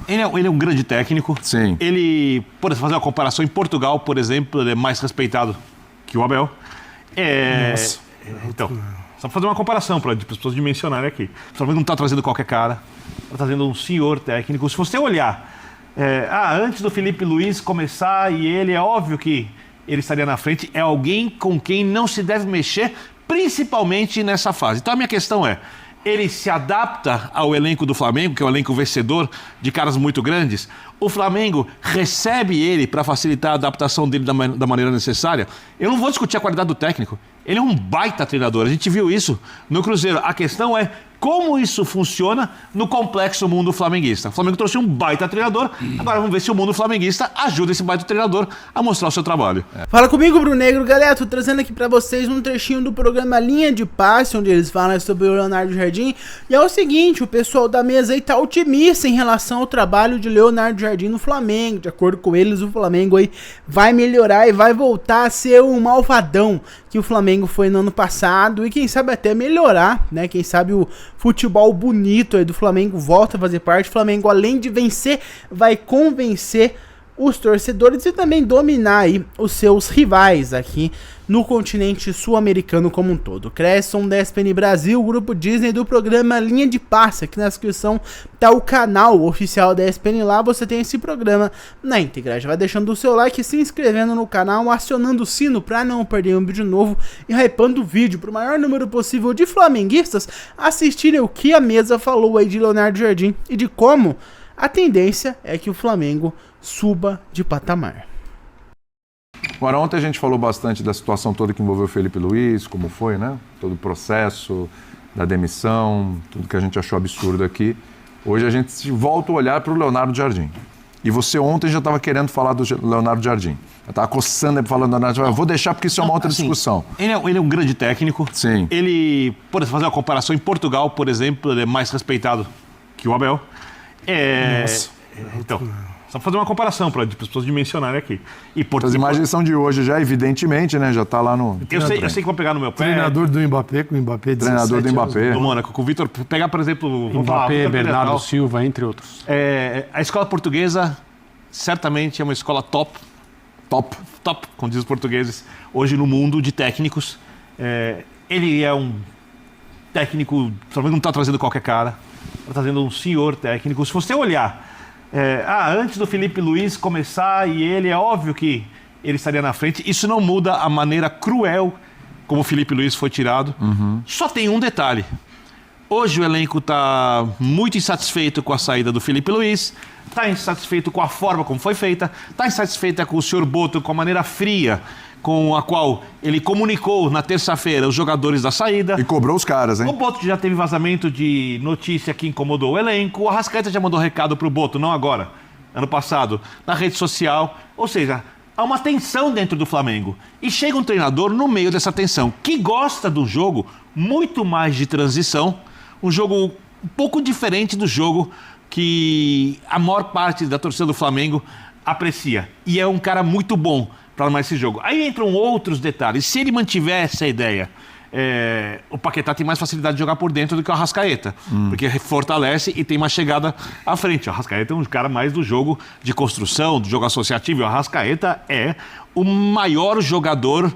Ele é um grande técnico. Sim. Ele, por fazer uma comparação, em Portugal, por exemplo, ele é mais respeitado que o Abel. Nossa. Então, só para fazer uma comparação, para as pessoas dimensionarem aqui. O Flamengo não está trazendo qualquer cara, está trazendo um senhor técnico. Se você olhar, antes do Felipe Luiz começar, e ele, é óbvio que ele estaria na frente, é alguém com quem não se deve mexer, principalmente nessa fase. Então a minha questão é, ele se adapta ao elenco do Flamengo, que é um elenco vencedor de caras muito grandes? O Flamengo recebe ele para facilitar a adaptação dele da maneira necessária? Eu não vou discutir a qualidade do técnico. Ele é um baita treinador, a gente viu isso no Cruzeiro. A questão é como isso funciona no complexo mundo flamenguista. O Flamengo trouxe um baita treinador, agora vamos ver se o mundo flamenguista ajuda esse baita treinador a mostrar o seu trabalho. Fala comigo, Bruno Negro. Galera, tô trazendo aqui pra vocês um trechinho do programa Linha de Passe, onde eles falam sobre o Leonardo Jardim. E é o seguinte, o pessoal da mesa aí tá otimista em relação ao trabalho de Leonardo Jardim no Flamengo. De acordo com eles, o Flamengo aí vai melhorar e vai voltar a ser um malvadão que o Flamengo foi no ano passado, e quem sabe até melhorar, né? Quem sabe o futebol bonito aí do Flamengo volta a fazer parte. O Flamengo, além de vencer, vai convencer os torcedores e também dominar aí os seus rivais aqui no continente sul-americano como um todo. Cresson da ESPN Brasil, o grupo Disney do programa Linha de Passe. Aqui na descrição tá o canal oficial da ESPN, lá você tem esse programa na íntegra. Já vai deixando o seu like, se inscrevendo no canal, acionando o sino para não perder um vídeo novo e hypando o vídeo para o maior número possível de flamenguistas assistirem o que a mesa falou aí de Leonardo Jardim e de como a tendência é que o Flamengo suba de patamar. Agora, ontem a gente falou bastante da situação toda que envolveu o Felipe Luiz, como foi, né? Todo o processo da demissão, tudo que a gente achou absurdo aqui. Hoje a gente volta a olhar para o Leonardo Jardim. E você ontem já estava querendo falar do Leonardo Jardim. Eu estava coçando aí falando do Leonardo Jardim. Eu vou deixar porque isso é uma outra discussão. Ele é um grande técnico. Sim. Ele, por fazer uma comparação, em Portugal, por exemplo, ele é mais respeitado que o Abel. Nossa. Então, só para fazer uma comparação, para as pessoas dimensionarem aqui. As imagens são de hoje já, evidentemente, né? Já está lá no... Eu sei que vou pegar no meu pé. Treinador do Mbappé, com o Mbappé 17 Treinador do Mbappé. Do Mônaco, com o Vitor. Pegar, por exemplo... Mbappé, Bernardo Silva, entre outros. A escola portuguesa, certamente, é uma escola top, como dizem os portugueses, hoje no mundo de técnicos. Ele é um técnico... O Flamengo não está trazendo qualquer cara, está trazendo um senhor técnico. Se você olhar... antes do Felipe Luiz começar, e ele, é óbvio que ele estaria na frente, isso não muda a maneira cruel como o Felipe Luiz foi tirado. Só tem um detalhe. Hoje o elenco está muito insatisfeito com a saída do Felipe Luiz, está insatisfeito com a forma como foi feita, está insatisfeito com o senhor Boto, com a maneira fria com a qual ele comunicou na terça-feira os jogadores da saída. E cobrou os caras, hein? O Boto já teve vazamento de notícia que incomodou o elenco. O Arrascaeta já mandou recado pro Boto, não agora, ano passado, na rede social. Ou seja, há uma tensão dentro do Flamengo. E chega um treinador no meio dessa tensão, que gosta do jogo muito mais de transição, um jogo um pouco diferente do jogo que a maior parte da torcida do Flamengo aprecia. E é um cara muito bom para armar esse jogo. Aí entram outros detalhes. Se ele mantiver essa ideia, o Paquetá tem mais facilidade de jogar por dentro do que o Arrascaeta, porque fortalece e tem mais chegada à frente. O Arrascaeta é um cara mais do jogo de construção, do jogo associativo. E o Arrascaeta é o maior jogador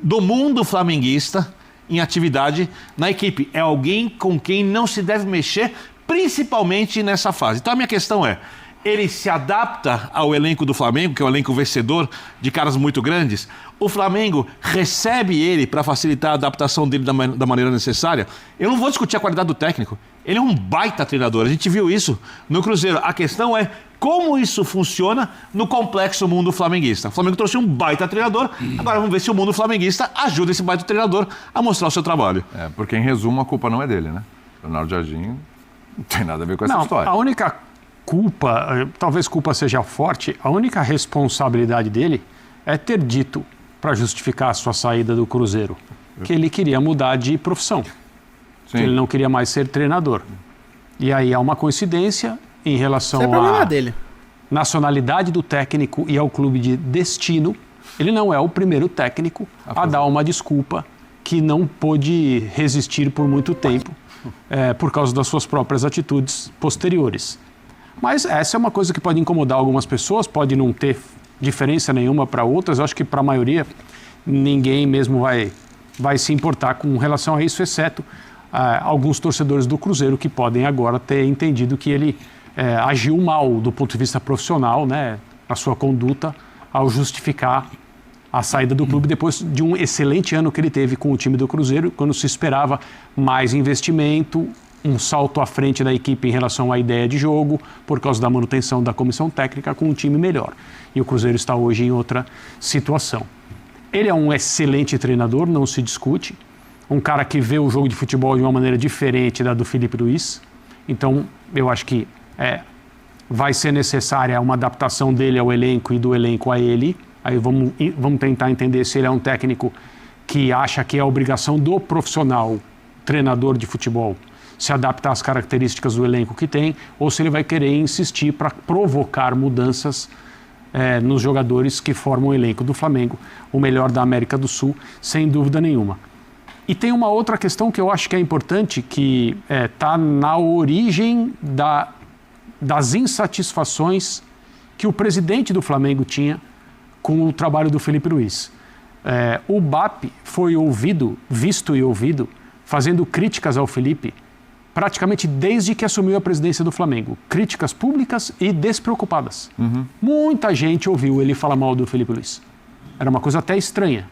do mundo flamenguista em atividade na equipe. É alguém com quem não se deve mexer, principalmente nessa fase. Então a minha questão é, ele se adapta ao elenco do Flamengo, que é um elenco vencedor de caras muito grandes? O Flamengo recebe ele para facilitar a adaptação dele da maneira necessária? Eu não vou discutir a qualidade do técnico. Ele é um baita treinador, a gente viu isso no Cruzeiro. A questão é como isso funciona no complexo mundo flamenguista. O Flamengo trouxe um baita treinador, agora vamos ver se o mundo flamenguista ajuda esse baita treinador a mostrar o seu trabalho. Porque em resumo a culpa não é dele, né? Leonardo Jardim não tem nada a ver com essa história. A única culpa, talvez culpa seja forte, a única responsabilidade dele é ter dito, para justificar a sua saída do Cruzeiro, que ele queria mudar de profissão, que ele não queria mais ser treinador. E aí há uma coincidência em relação à nacionalidade do técnico e ao clube de destino. Ele não é o primeiro técnico a dar uma desculpa que não pôde resistir por muito tempo por causa das suas próprias atitudes posteriores. Mas essa é uma coisa que pode incomodar algumas pessoas, pode não ter diferença nenhuma para outras. Eu acho que para a maioria ninguém mesmo vai se importar com relação a isso, exceto alguns torcedores do Cruzeiro que podem agora ter entendido que ele agiu mal do ponto de vista profissional, né, na sua conduta, ao justificar a saída do clube depois de um excelente ano que ele teve com o time do Cruzeiro, quando se esperava mais investimento, um salto à frente da equipe em relação à ideia de jogo, por causa da manutenção da comissão técnica com um time melhor. E o Cruzeiro está hoje em outra situação. Ele é um excelente treinador, não se discute. Um cara que vê o jogo de futebol de uma maneira diferente da do Felipe Luiz. Então, eu acho que vai ser necessária uma adaptação dele ao elenco e do elenco a ele. Aí vamos tentar entender se ele é um técnico que acha que é a obrigação do profissional, treinador de futebol, se adaptar às características do elenco que tem, ou se ele vai querer insistir para provocar mudanças nos jogadores que formam o elenco do Flamengo, o melhor da América do Sul, sem dúvida nenhuma. E tem uma outra questão que eu acho que é importante, que está na origem das insatisfações que o presidente do Flamengo tinha com o trabalho do Felipe Luiz. O BAP foi visto e ouvido, fazendo críticas ao Felipe, praticamente desde que assumiu a presidência do Flamengo. Críticas públicas e despreocupadas. Muita gente ouviu ele falar mal do Felipe Luiz. Era uma coisa até estranha.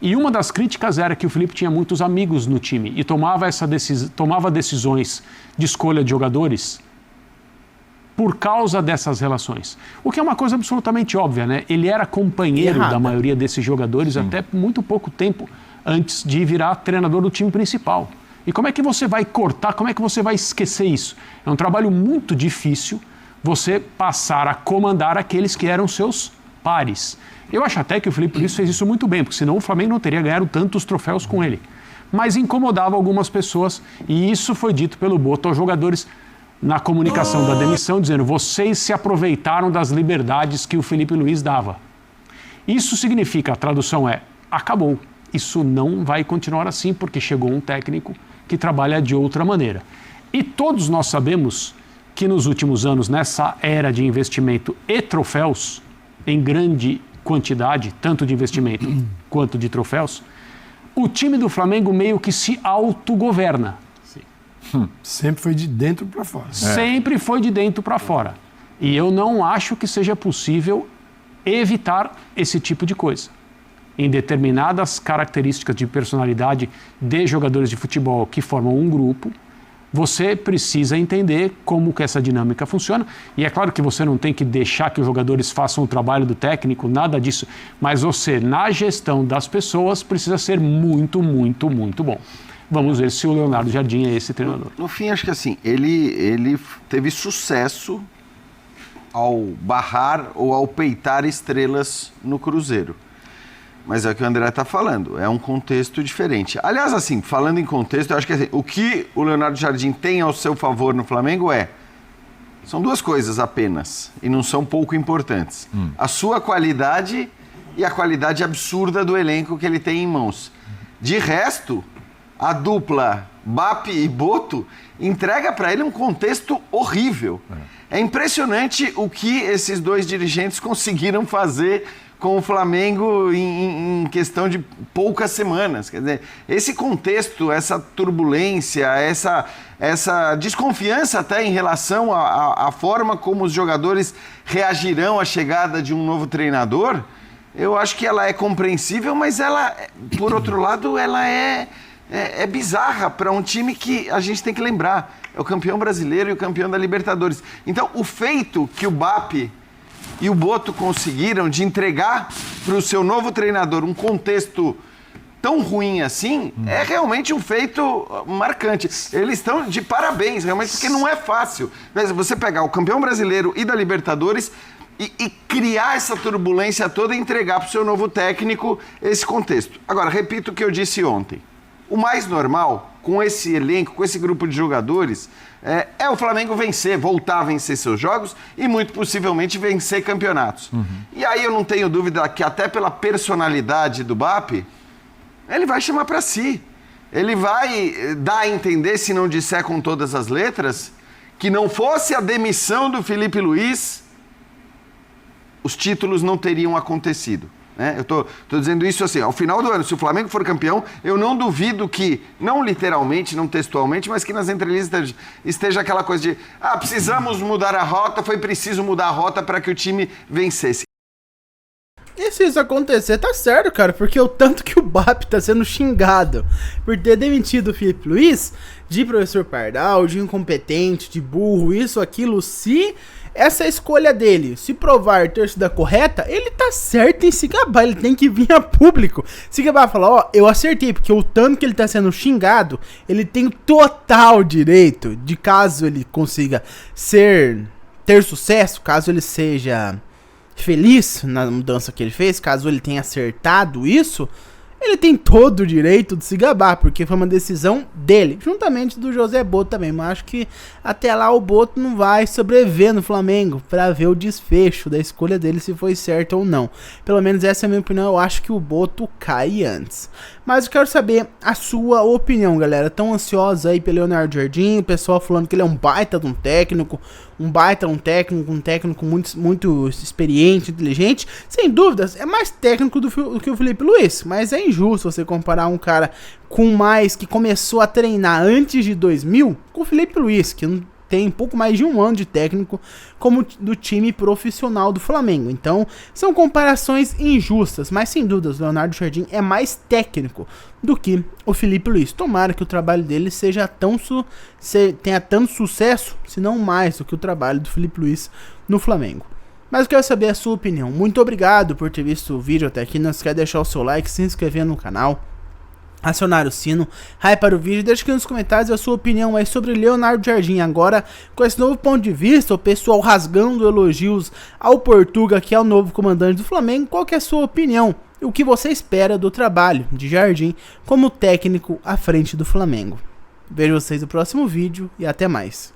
E uma das críticas era que o Felipe tinha muitos amigos no time e tomava decisões de escolha de jogadores por causa dessas relações. O que é uma coisa absolutamente óbvia, né? Ele era companheiro da maioria desses jogadores até muito pouco tempo antes de virar treinador do time principal. E como é que você vai cortar, como é que você vai esquecer isso? É um trabalho muito difícil você passar a comandar aqueles que eram seus pares. Eu acho até que o Felipe Luiz fez isso muito bem, porque senão o Flamengo não teria ganhado tantos troféus com ele. Mas incomodava algumas pessoas, e isso foi dito pelo Boto aos jogadores na comunicação da demissão, dizendo: vocês se aproveitaram das liberdades que o Felipe Luiz dava. Isso significa, a tradução é, acabou. Isso não vai continuar assim, porque chegou um técnico que trabalha de outra maneira. E todos nós sabemos que nos últimos anos, nessa era de investimento e troféus, em grande quantidade, tanto de investimento quanto de troféus, o time do Flamengo meio que se autogoverna. Sempre foi de dentro para fora. Sempre foi de dentro para fora. E eu não acho que seja possível evitar esse tipo de coisa. Em determinadas características de personalidade de jogadores de futebol que formam um grupo, você precisa entender como que essa dinâmica funciona. E é claro que você não tem que deixar que os jogadores façam o trabalho do técnico, nada disso. Mas você, na gestão das pessoas, precisa ser muito, muito, muito bom. Vamos ver se o Leonardo Jardim é esse treinador. No fim, acho que assim, ele teve sucesso ao barrar ou ao peitar estrelas no Cruzeiro. Mas é o que o André está falando, é um contexto diferente. Aliás, assim, falando em contexto, eu acho que assim, o que o Leonardo Jardim tem ao seu favor no Flamengo são duas coisas apenas, e não são pouco importantes. A sua qualidade e a qualidade absurda do elenco que ele tem em mãos. De resto, a dupla BAP e Boto entrega para ele um contexto horrível. É impressionante o que esses dois dirigentes conseguiram fazer com o Flamengo em questão de poucas semanas. Quer dizer, esse contexto, essa turbulência, essa desconfiança até em relação à forma como os jogadores reagirão à chegada de um novo treinador, eu acho que ela é compreensível, mas ela, por outro lado, ela é bizarra para um time que a gente tem que lembrar. É o campeão brasileiro e o campeão da Libertadores. Então, o feito que o BAP e o Boto conseguiram de entregar para o seu novo treinador um contexto tão ruim assim, é realmente um feito marcante. Eles estão de parabéns, realmente, porque não é fácil. Você pegar o campeão brasileiro e da Libertadores e criar essa turbulência toda e entregar para o seu novo técnico esse contexto. Agora, repito o que eu disse ontem. O mais normal, com esse elenco, com esse grupo de jogadores, é o Flamengo vencer, voltar a vencer seus jogos e muito possivelmente vencer campeonatos. E aí eu não tenho dúvida que até pela personalidade do BAP, ele vai chamar para si. Ele vai dar a entender, se não disser com todas as letras, que não fosse a demissão do Felipe Luiz, os títulos não teriam acontecido. Né? Eu tô dizendo isso assim, ao final do ano, se o Flamengo for campeão, eu não duvido que, não literalmente, não textualmente, mas que nas entrelinhas esteja aquela coisa de precisamos mudar a rota, foi preciso mudar a rota para que o time vencesse. E se isso acontecer, tá certo, cara, porque o tanto que o BAP tá sendo xingado por ter demitido o Felipe Luiz, de professor Pardal, de incompetente, de burro, isso, aquilo, se essa escolha dele se provar ter sido a correta, ele tá certo em se gabar, ele tem que vir a público. Se gabar e falar, eu acertei, porque o tanto que ele tá sendo xingado, ele tem total direito de, caso ele consiga ter sucesso, caso ele seja feliz na mudança que ele fez, caso ele tenha acertado isso, ele tem todo o direito de se gabar, porque foi uma decisão dele, juntamente do José Boto também, mas acho que até lá o Boto não vai sobreviver no Flamengo para ver o desfecho da escolha dele, se foi certo ou não. Pelo menos essa é a minha opinião, eu acho que o Boto cai antes. Mas eu quero saber a sua opinião, galera. Tão ansiosa aí pelo Leonardo Jardim, o pessoal falando que ele é um baita de um técnico, um técnico muito experiente, inteligente. Sem dúvidas, é mais técnico do que o Felipe Luiz, mas é injusto você comparar um cara que começou a treinar antes de 2000 com o Felipe Luiz, que tem pouco mais de um ano de técnico como do time profissional do Flamengo. Então, são comparações injustas, mas sem dúvidas, o Leonardo Jardim é mais técnico do que o Felipe Luiz. Tomara que o trabalho dele tenha tanto sucesso, se não mais do que o trabalho do Felipe Luiz no Flamengo. Mas eu quero saber a sua opinião. Muito obrigado por ter visto o vídeo até aqui. Não esquece de deixar o seu like, se inscrever no canal, acionar o sino, hypar o vídeo, deixa aqui nos comentários a sua opinião aí sobre Leonardo Jardim. Agora, com esse novo ponto de vista, o pessoal rasgando elogios ao Portuga, que é o novo comandante do Flamengo, qual que é a sua opinião? E o que você espera do trabalho de Jardim como técnico à frente do Flamengo? Vejo vocês no próximo vídeo e até mais.